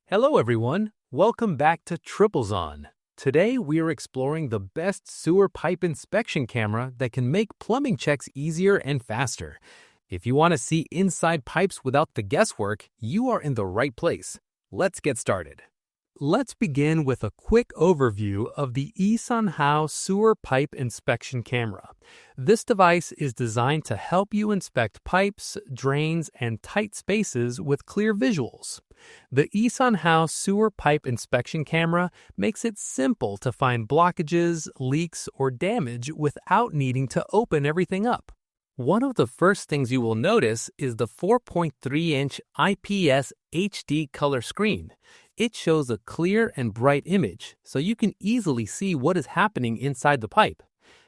Hello everyone, welcome back to Triplezon. Today we are exploring the best sewer pipe inspection camera that can make plumbing checks easier and faster. If you want to see inside pipes without the guesswork, you are in the right place. Let's get started. Let's begin with a quick overview of the Isanhao Sewer Pipe Inspection Camera. This device is designed to help you inspect pipes, drains, and tight spaces with clear visuals. The Isanhao Sewer Pipe Inspection Camera makes it simple to find blockages, leaks, or damage without needing to open everything up. One of the first things you will notice is the 4.3-inch IPS HD color screen. It shows a clear and bright image, so you can easily see what is happening inside the pipe.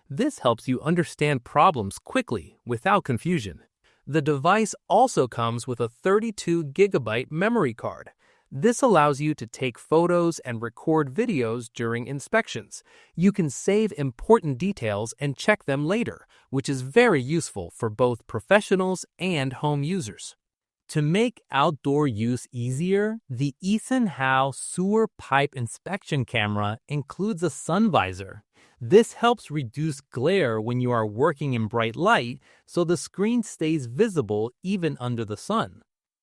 This helps you understand problems quickly without confusion. The device also comes with a 32GB memory card. This allows you to take photos and record videos during inspections. You can save important details and check them later, which is very useful for both professionals and home users. To make outdoor use easier, the Isanhao Sewer Pipe Inspection Camera includes a sun visor. This helps reduce glare when you are working in bright light, so the screen stays visible even under the sun.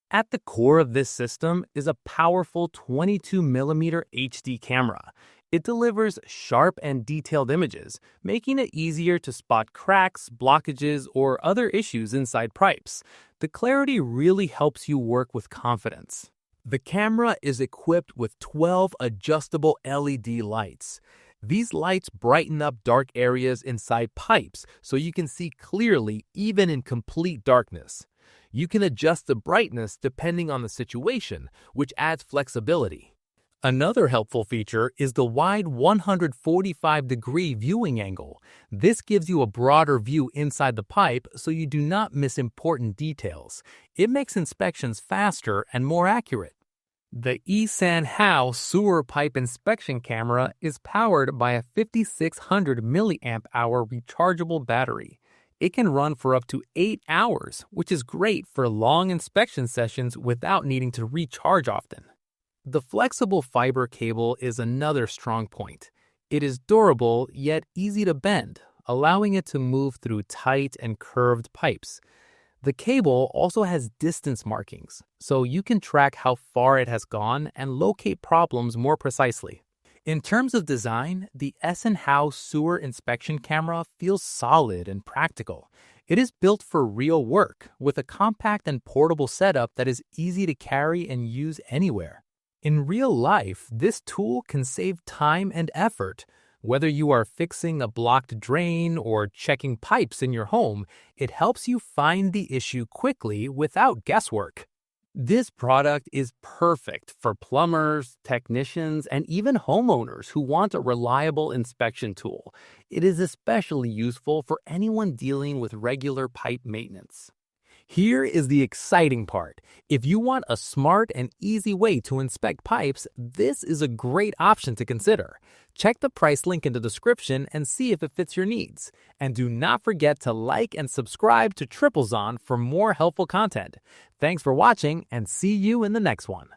At the core of this system is a powerful 22mm HD camera. It delivers sharp and detailed images, making it easier to spot cracks, blockages, or other issues inside pipes. The clarity really helps you work with confidence. The camera is equipped with 12 adjustable LED lights. These lights brighten up dark areas inside pipes so you can see clearly even in complete darkness. You can adjust the brightness depending on the situation, which adds flexibility. Another helpful feature is the wide 145-degree viewing angle. This gives you a broader view inside the pipe so you do not miss important details. It makes inspections faster and more accurate. The Isanhao Sewer Pipe Inspection Camera is powered by a 5600 mAh rechargeable battery. It can run for up to 8 hours, which is great for long inspection sessions without needing to recharge often. The flexible fiber cable is another strong point. It is durable yet easy to bend, allowing it to move through tight and curved pipes. The cable also has distance markings, so you can track how far it has gone and locate problems more precisely. In terms of design, the Isanhao Sewer Inspection Camera feels solid and practical. It is built for real work, with a compact and portable setup that is easy to carry and use anywhere. In real life, this tool can save time and effort. Whether you are fixing a blocked drain or checking pipes in your home, it helps you find the issue quickly without guesswork. This product is perfect for plumbers, technicians, and even homeowners who want a reliable inspection tool. It is especially useful for anyone dealing with regular pipe maintenance. Here is the exciting part. If you want a smart and easy way to inspect pipes, this is a great option to consider. Check the price link in the description and see if it fits your needs. And do not forget to like and subscribe to Triplezon for more helpful content. Thanks for watching and see you in the next one.